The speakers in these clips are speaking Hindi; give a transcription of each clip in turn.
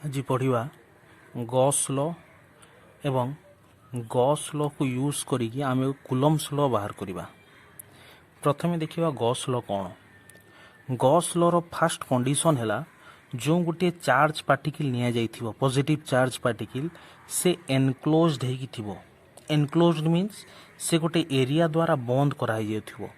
आज पढ़ा गॉस लॉ एवं गॉस लॉ को यूज करिकी आमे कुलम्स लॉ बाहर करवा। प्रथमे देखिबा गॉस लॉ कौन। गॉस लॉ रो फास्ट कंडीशन हैला जो गोटे चार्ज पार्टिकल निया जाइथिबो पॉजिटिव चार्ज पार्टिकल से एनक्लोज्ड हेकी थिबो। एनक्लोज्ड मीन्स से गोटे एरिया द्वारा बंद कराई जाइथिबो।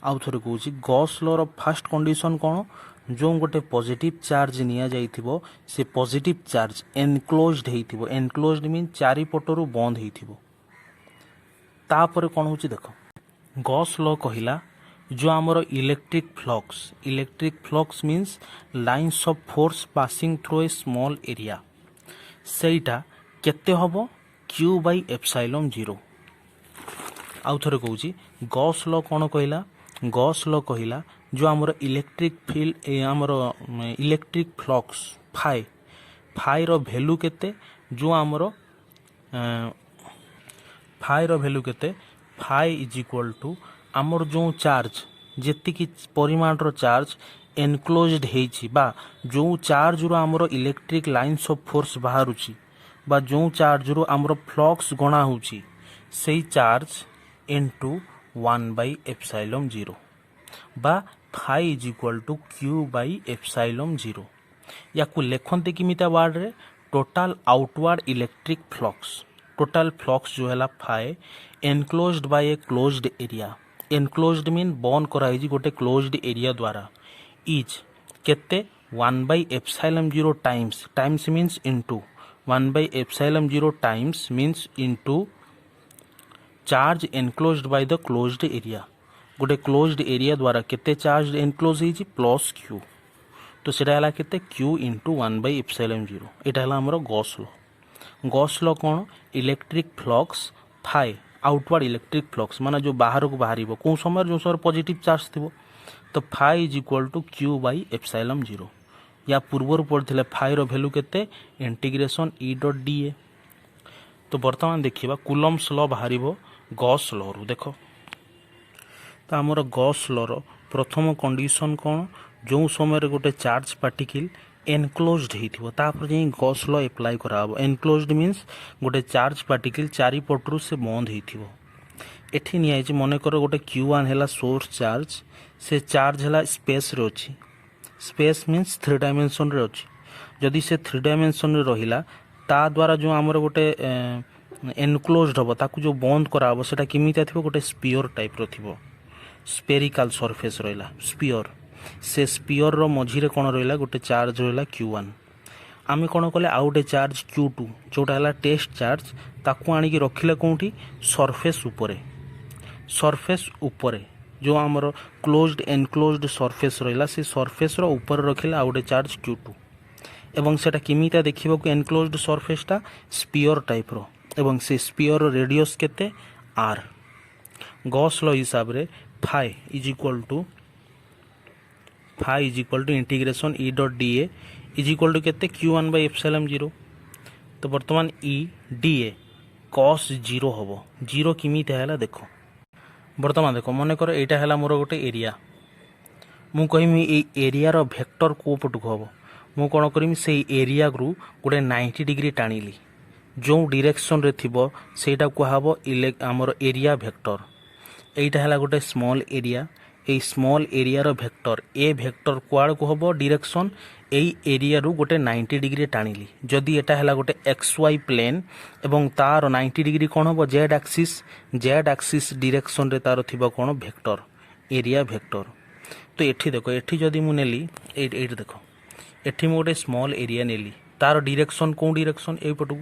आउ थोड़े कहूँ गॉस लॉ रो फास्ट कंडीशन कौन, जो गोटे पॉजिटिव चार्ज निया जाइथिबो से पॉजिटिव चार्ज एनक्लोज्ड हेइथिबो। एनक्लोज्ड मीन चारि पटरु बंद हेइथिबो। तापर कौन होची देखो, गॉस लॉ कहिला जो आमर electric flux means lines of force passing through a small area, सेटा केते हबो क्यू बाई एप्सिलॉन जीरो। आउ थोड़े कहूँ गॉस लॉ कौन कहला, गॉस लॉ कहला जो आमर इलेक्ट्रिक फील्ड आमर इलेक्ट्रिक फ्लक्स फाई रो वैल्यू केते, जो आमर फाई रो वैल्यू केते, फाई इज इक्वल टू आमर जो चार्ज जेतिकी परिमाण रो चार्ज एनक्लोज्ड हेइछि बा जो चार्ज रो आमर इलेक्ट्रिक लाइन्स ऑफ फोर्स बाहरुछि बा जो चार्ज रो आमर फ्लक्स गणा होछि सेई charge into 1 by epsilon zero बा phi is equal to Q by epsilon zero. या को लेखन्ते किमिता वार्ड रे total outward electric flux. Total flux जो है phi enclosed by a closed area. Enclosed mean बंद कराई गोटे क्लोज्ड एरिया द्वारा इज केते 1 by epsilon zero times means into 1 by epsilon zero times means into charge enclosed by the closed area. गोटे क्लोज्ड एरिया द्वारा केते चार्ज एनक्लोज होइछि प्लस क्यू, तो सेटा हला केते Q into 1 by epsilon zero. एटा हला हमर गॉस लॉ। गॉस लॉ कौन, electric flux phi outward electric flux माने जो बाहर को बाहरिबो को समय जो समय पॉजिटिव चार्ज थिबो, तो phi is equal to Q by epsilon zero. या पूर्वर पढ़िथिले फाई रो वैल्यू केते integration E dot D A. तो वर्तमान देखिबा कुलम्स लॉ बाहरिबो गॉस लॉ रू। देखो तो आमर गॉस लॉ रो प्रथम कंडीशन कौन, जो समय गोटे चार्ज पार्टिकल एनक्लोज्ड हेइथिबो तापर जे गॉस लॉ अप्लाई कराबो। एनक्लोज्ड मीन्स गोटे चार्ज पार्टिकल चारि पटरु से बंद हेइथिबो। एठी निया जे मने कर गोटे Q1 हैला सोर्स चार्ज, से चार्ज हैला स्पेस रे अछि। स्पेस मीन्स 3 डायमेंशन रे अछि। जदि से 3 डायमेंशन रे रहिला ता द्वारा जो हमर गोटे एनक्लोज्ड हबो ताकू जो बंद कराबो सेटा किमिता थिबो, गोटे स्फीयर टाइप रो थिबो। स्पेरिकल सरफेस रहिला स्फीयर। से स्फीयर रो मझिरे कोन रहिला गोटे चार्ज रहिला Q1। आमे कोन कले आउ गोटे चार्ज Q2 जोटा हला टेस्ट चार्ज ताकू आनी की रखिले कोंठी सरफेस ऊपरे जो हमर क्लोज्ड एनक्लोज्ड सरफेस रहिला से सरफेस रो ऊपर रखिले आउ गोटे चार्ज Q2 एवं सेटा किमिता देखिबो को एनक्लोज्ड सरफेस टा स्फीयर टाइप रो एवं से स्फीयर रो रेडियस केते r। गॉस लॉ हिसाब रे phi is equal to integration E dot D A is equal to केते Q1 बाई एप्सिलॉन जीरो। तो वर्तमान E D A cos zero हबो। जीरो किमिता हैला देखो, वर्तमान देखो मने कर एटा हैला मोर गोटे एरिया। मु कहिमी ए एरिया रो वेक्टर को पटु हबो। मु कोन करिमी से एरिया ग्रु गोटे 90 डिग्री टाणिली जो डायरेक्शन रे थिबो सेटा को हबो हमर एरिया वेक्टर। एटा हला गोटे small area. A small area रो वेक्टर ए वेक्टर कुआड़ को हबो डायरेक्शन एई एरिया रु गोटे 90 डिग्री टाणिली। जदि एटा हला गोटे XY प्लेन एवं तार 90 डिग्री कोन हबो Z एक्सिस डायरेक्शन रे तार थिबो कोन वेक्टर एरिया वेक्टर। तो एठी देखो एठी जदि मु नेली एट देखो एठी मु गोटे स्मॉल एरिया नेली तार डायरेक्शन कोन डायरेक्शन ए पटू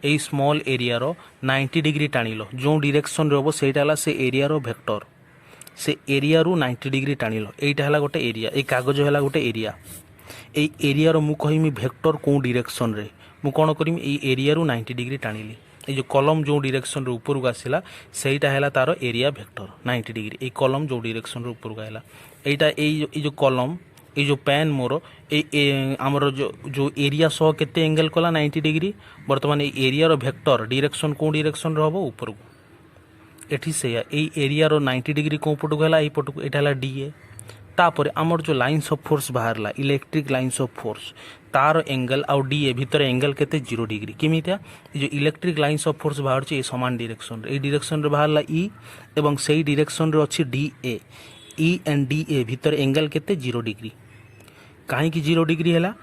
ए स्मॉल एरिया रो 90 डिग्री टाणिलो जो डायरेक्शन रे हबो सेटा हला से एरिया रो वेक्टर। से एरिया रु 90 डिग्री टाणिलो एटा हला गोटे एरिया। ए कागज हला गोटे एरिया। ए एरिया रो मु कहिमी वेक्टर को डायरेक्शन रे मु कोन करिमी ए एरिया रु 90 डिग्री टाणिली। ए जो कॉलम जो डायरेक्शन रे ऊपर को आसिला सेटा हला तार एरिया वेक्टर 90 डिग्री। ए कॉलम जो डायरेक्शन रे ऊपर को आइला एटा ए जो कॉलम ए जो पेन मोर ए हमर जो एरिया सह केते एंगल कला 90 डिग्री। वर्तमान ए एरिया रो वेक्टर डायरेक्शन को डायरेक्शन रे हबो ऊपर को। एठी से ए एरिया रो 90 डिग्री को पटु गला ए पटु एटा हला डी ए। तापर आमर जो लाइन्स ऑफ फोर्स बाहरला इलेक्ट्रिक लाइन्स ऑफ फोर्स तार एंगल आउ डी ए भितर एंगल केते 0 डिग्री केमितिया जो इलेक्ट्रिक लाइन्स ऑफ फोर्स बाहर ए समान डायरेक्शन रे ए डायरेक्शन रे बाहरला ई एवं सेही डायरेक्शन रे अछि D A E and D A भितर एंगल केते 0 डिग्री काहे कि 0 डिग्री हैला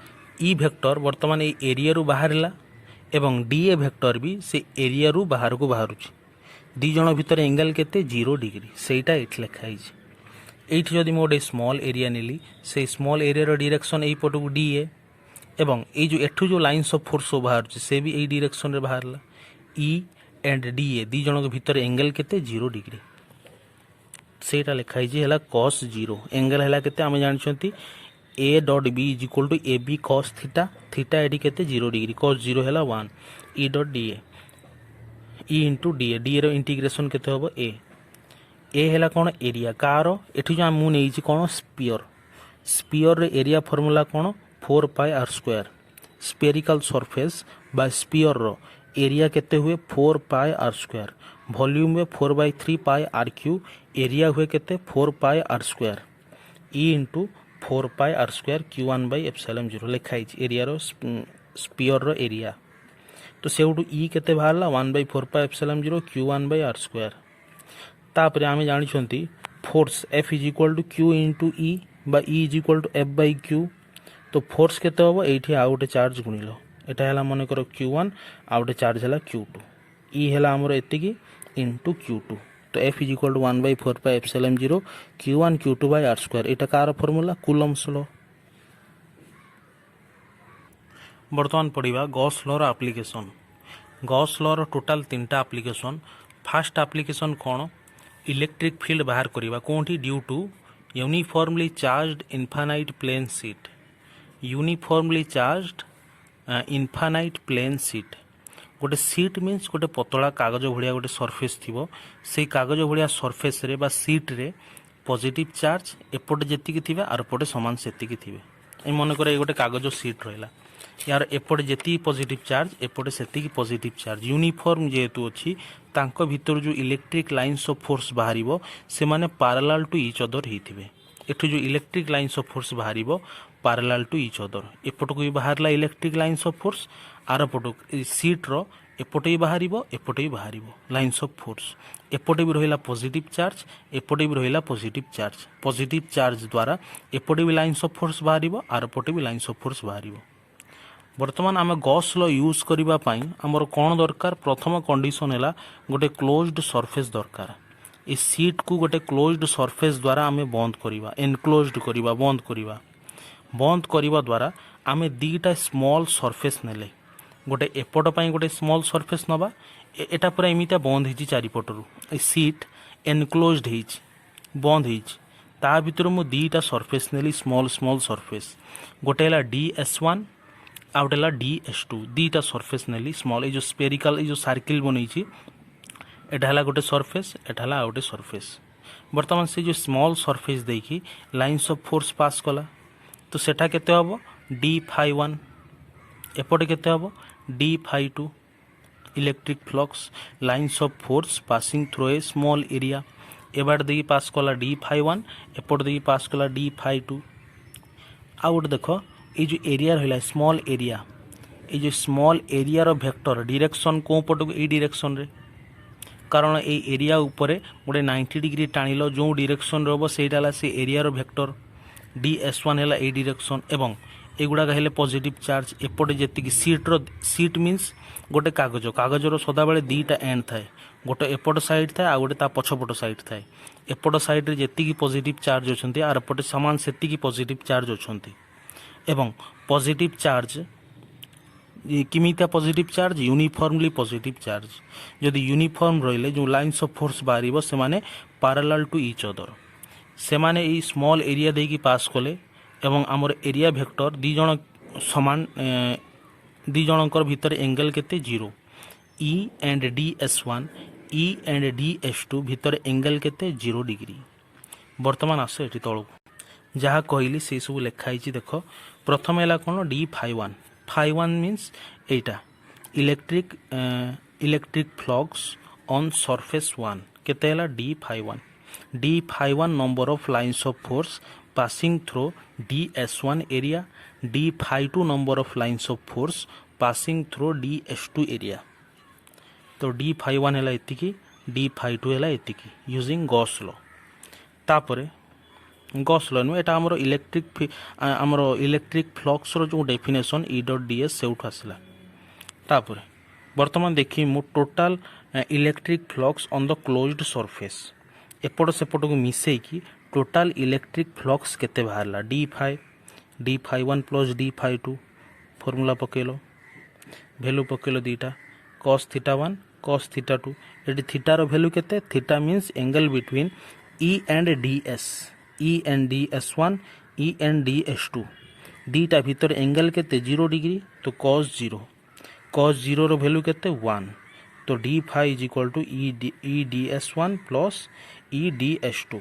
ई वेक्टर वर्तमान ए एरिया रु बाहरला एवं डी ए वेक्टर भी से एरिया रु बाहर को बाहरुछि दी जण भितर एंगल केते 0 डिग्री सेटा एठी लिखा हिछि एठी जदि मोडे स्मॉल एरिया नेली से स्मॉल एरिया रो डायरेक्शन एई पटु डी ए एवं ए जो एठु जो लाइन्स ऑफ फोर्स बाहर से भी एई डायरेक्शन रे बाहरला ई एंड डी ए दी जण भितर एंगल केते 0 डिग्री सेटा लिखा हिछि हैला cos 0 एंगल हैला केते हम जानछंती a dot b is equal to A B cos theta theta एडी केते 0 डिग्री cos 0 हैला 1 e dot D A into D A रो इंटीग्रेशन केते होबो a हैला कोन एरिया कार एठी जो हम नै छि कोन स्फीयर रे एरिया फार्मूला कोन 4 pi r square spherical surface बा स्फीयर रो एरिया केते हुए 4 पाई r स्क्वायर वॉल्यूम में 4/3 पाई r क्यूब एरिया हुए केते 4 pi r square e into 4 pi r square q1 by epsilon 0 लिखा हिछि एरिया रो स्फीयर रो एरिया तो सेउटू e केते बाहरला 1/4 pi epsilon 0 q1 by r square तापरे आमे जानि छंती force F is equal to q into e बा e is equal to F by q तो फोर्स केते होबो एठी आ गोटे चार्ज गुणिलो एटा हैला मने करो q1 आ गोटे चार्ज हैला q2 e हैला हमर एतिकी इंटू q2 तो F is equal to 1/4 pi epsilon 0 q1 q2 by r square एटा कार फार्मूला कूलम्ब्स लॉ वर्तमान पढ़िबा गॉस लॉ रो एप्लीकेशन गॉस लॉ रो टोटल 3टा एप्लीकेशन फर्स्ट एप्लीकेशन कोन इलेक्ट्रिक फील्ड बाहर करिबा कोंठी due to uniformly charged infinite plane sheet uniformly charged infinite plane sheet गोटे सीट मीन्स गोटे पतला कागज भलिया गोटे सरफेस थिबो से कागज भलिया सरफेस रे बा सीट रे पॉजिटिव चार्ज एपटे जेतिकी थिबे आर पटे समान सेतिकी थिबे ए मन करे गोटे कागज सीट रहला यार एपटे जेति पॉजिटिव चार्ज एपटे सेतिकी पॉजिटिव चार्ज यूनिफॉर्म जेतु अछि तांको भीतर जो इलेक्ट्रिक लाइन्स ऑफ फोर्स बाहरिबो से माने पैरेलल टू ईच अदर हिथिबे एठु जो इलेक्ट्रिक लाइन्स ऑफ फोर्स बाहरिबो पैरेलल टू ईच अदर एपटो को बाहरला इलेक्ट्रिक लाइन्स ऑफ फोर्स आर पटो सीट रो एपटे भी बाहरिबो लाइन्स ऑफ फोर्स एपटे भी रहिला पॉजिटिव चार्ज एपटे भी रहिला पॉजिटिव चार्ज द्वारा एपटे भी लाइन्स ऑफ फोर्स बाहरिबो आर पटे भी लाइन्स ऑफ फोर्स बाहरिबो वर्तमान आम गॉस लॉ यूज करिबा पई हमर कोन दरकार प्रथम कंडीशन हैला गोटे क्लोज्ड सरफेस दरकार ए सीट को गोटे क्लोज्ड सरफेस द्वारा आमे बंद करिबा एनक्लोज्ड करिबा बंद करिबा द्वारा आमे दीटा स्मॉल सरफेस नेले गोटे एपट पई गोटे स्मॉल सरफेस नबा एटा पूरा एमिता बंद हिची चारिपटरू ए सीट एनक्लोज्ड हिची बंद हिची ता भितर मु दीटा सरफेस नेली स्मॉल सरफेस गोटे हैला DS1 आ गोटे हैला DS2 दीटा सरफेस नेली स्मॉल ए जो स्फेरिकल ए जो सर्किल बनैछि एटा हैला गोटे सरफेस एटा हैला गोटे सरफेस वर्तमान से जो स्मॉल सरफेस देखि लाइन्स ऑफ फोर्स पास कला तो सेटा केते हबो d∅1 एपटे केते हबो d∅2 electric flux lines of force passing through a small area एबार देकी पास कला d∅1 एपटे देकी पास कला d∅2 आ गोटे देखो ये जो एरिया रहला स्मॉल एरिया ये जो स्मॉल एरिया रो वेक्टर डायरेक्शन को पटो ए डायरेक्शन रे कारण ए एरिया ऊपर गोटे 90 डिग्री टाणिलो जो डायरेक्शन रहबो सेटा हला से एरिया रो वेक्टर DS1 हैला ए डायरेक्शन एवं एगुड़ा कहले पॉजिटिव चार्ज एपटे जेतिकी सीट मीन्स गोटे कागज रो सदा बेले दीटा एंड थाए गोटे एपट साइड थाए आ गोटे ता पछपट साइड थाए एपट साइड रे जेतिकी पॉजिटिव चार्ज अछंती आर एपटे समान सेतिकी पॉजिटिव चार्ज अछंती एवं पॉजिटिव चार्ज किमिता positive charge uniformly positive charge जदि यूनिफॉर्म रहिले जो लाइन्स ऑफ फोर्स बाहरिबो से माने पैरेलल टू ईच अदर से माने ई स्मॉल एरिया देकी पास कले एवं आमर एरिया वेक्टर दी जण समान दी जनकर भीतर एंगल केते 0 E and DS1 E and DS2 भीतर एंगल केते 0 डिग्री वर्तमान आसे एठी तळो जहाँ कहली से सब लिखाई देख प्रथम है कौन d∅1 means Etah electric flux on surface 1 केते d∅1 number of lines of force passing through ds1 area, d phi 2 number of lines of force passing through ds2 area. तो d phi 1 है एतिकी, d phi 2 है एतिकी यूजिंग गॉस लॉ. तापरे गॉस लॉ नु एटा हमरो इलेक्ट्रिक फ्लक्स रो जो डेफिनेशन E डॉट ds से उठ आसला. तापरे वर्तमान देखी मु total electric flux on the closed surface एपट सेपट को मिसई की टोटल इलेक्ट्रिक फ्लक्स केते बाहरला d phi 1 plus d phi 2 formula पकेलो वैल्यू पकेलो दीटा cos थीटा 1 cos थीटा 2 एटी थीटा रो वैल्यू केते theta means angle between E and ds1 E and ds2 दीटा भीतर एंगल केते 0 डिग्री तो cos 0 रो वैल्यू केते 1 तो d phi is equal to E ds1 plus E ds2.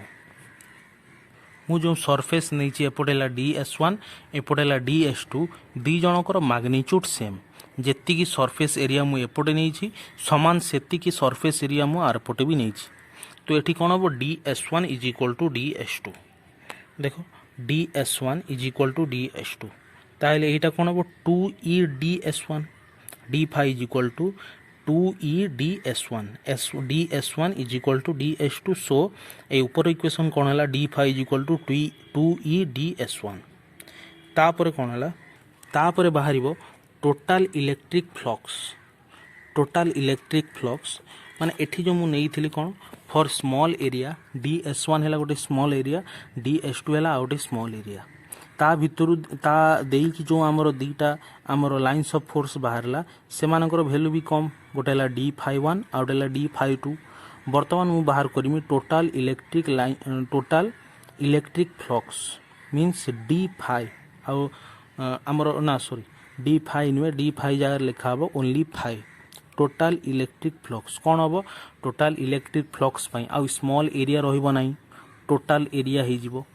मु जो सरफेस नहीं एपटे ds1 एपटे ds2 दी जनकर मैग्नीट्यूड सेम जेतिकी सरफेस एरिया मु एपटे नहीं समान सेतिकी सरफेस एरिया मु आरपटे भी नहीं. तो ये कौन हम ds1 is equal to ds2. देखो ds1 is equal to ds2 ताहले एटा कौन हम 2e ds1 d phi is equal to 2e ds1 ds1 is equal to ds2. So ए ऊपर इक्वेशन कौन है d phi is equal to 2e ds1. तापर कौन है तापर बाहर टोटाल इलेक्ट्रिक फ्लक्स माने एठी जो मु नहीं कौन फॉर स्मॉल एरिया ds1 है गोटे स्मॉल एरिया ds2 है गोटे स्मॉल एरिया ता भितर ता देई कि जो आमर दीटा आमर लाइन्स ऑफ फोर्स बाहरला से मानकर वैल्यू भी कम गोटे है d phi 1 आ गोटे d phi 2. वर्तमान मु बाहर करमी total electric flux means d phi आमर ना सॉरी d phi नुए d phi जगह लिखा हम only phi total electric flux कौन हम टोटाल इलेक्ट्रिक फ्लक्स पाई आ स्मॉल एरिया रहिबो नाही टोटाल एरिया हो जिवो.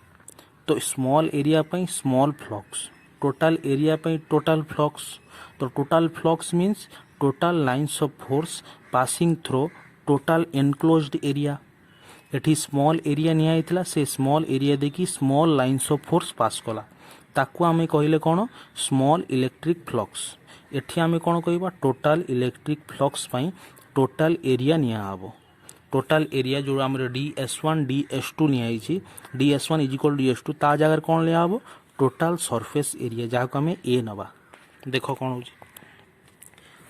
तो स्मॉल एरिया पाई स्मॉल फ्लक्स टोटाल एरिया पाई टोटाल फ्लक्स. तो total flux means total lines of force passing through total enclosed area. एठी स्मॉल एरिया निया से स्मॉल एरिया देखी small lines of force pass कला ताकू आमे कहले कौन स्मॉल इलेक्ट्रिक फ्लक्स. एठी आमे कौन कहबा टोटाल इलेक्ट्रिक फ्लक्स पाई टोटाल एरिया निया आबो. टोटाल एरिया जो आम ds1 ds2 नियाई ds1 is equal ds2 ता जगह कौन लिया हम टोटाल सरफेस एरिया जहाँ को आम ए नवा. देख कौन हो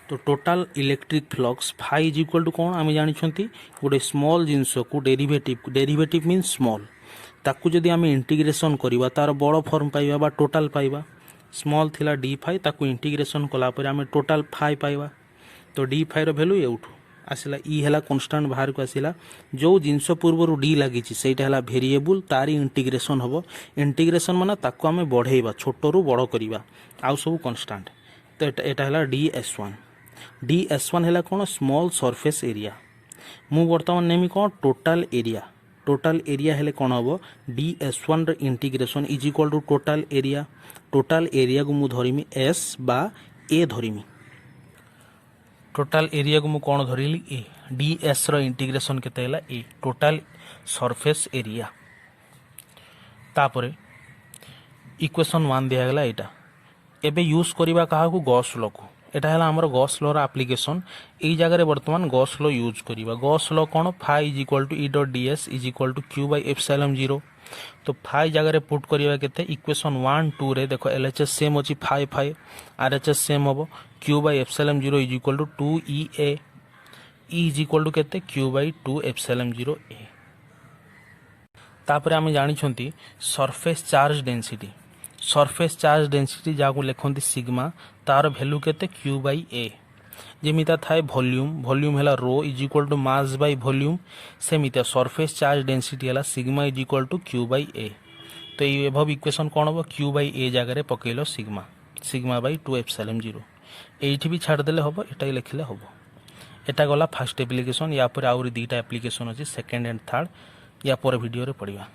तो total electric flux phi is equal to कौन आम जानी गोटे स्मॉल जिनस को डेरिवेटिव मीन्स स्मॉल ताकू जदि आम इंटीग्रेशन करवा तार बड़ फॉर्म पाइबा बा टोटाल पाइबा स्मॉल थिला d phi ताकू इंटीग्रेशन कला पर आम टोटाल फाई पाइबा. तो d phi रो वैल्यू एउठू आसला ई है कन्स्टांट बाहर को आसला जो जिनस पूर्व डी लगी सेटा है भेरिएबल तारी इंटीग्रेशन हम इंटीग्रेशन माना ताकू आम बढ़ेबा छोट रु बड़ करवा आउ सब कन्स्टांट. तो एटा है ds1 है कौन स्मॉल सरफेस एरिया. मु वर्तमान नेमी कौन टोटाल एरिया है कौन हम ds1 integration is equal to total area को मु धरिमी s बा a धरिमी. टोटाल एरिया को मु कौन धरिली ए ds रो इंटीग्रेशन केते हैला ए टोटाल सरफेस एरिया. तापरे इक्वेशन 1 दिया गला एटा एबे यूज करिबा काहा को गॉस लॉ को. एटा हैला हमर गॉस लॉ रो एप्लीकेशन एई जगह रे वर्तमान गॉस लॉ यूज करिबा. गॉस लॉ कौन phi is equal to E dot ds is equal to q by epsilon 0. तो फाई जगह रे पुट करिबा केते इक्वेशन 1 2 रे देखो LHS सेम अछि फाई RHS सेम हबो q by epsilon 0 is equal to 2EA E is equal to केते q बाय 2 एप्सिलॉन 0A. तापर आमे जानि छंती सरफेस चार्ज डेंसिटी जाको लिखंती सिग्मा तार वैल्यू केते q बाय a. जेमिता थाए वॉल्यूम है rho is equal to mass by volume सेमिता सरफेस चार्ज डेंसिटी है sigma is equal to q bye a. तो ये एभव इक्वेशन कौन हम q बाय a जगह पकेल सिग्मा बाय 2 एप्सिलॉन 0 एठी भी छाड़ देले हम एटा लिखले हम. एटा गला फर्स्ट एप्लीकेशन या पर आउरी दीटा एप्लीकेशन अछि सेकंड एंड थर्ड या पर वीडियो रे पढ़िबा.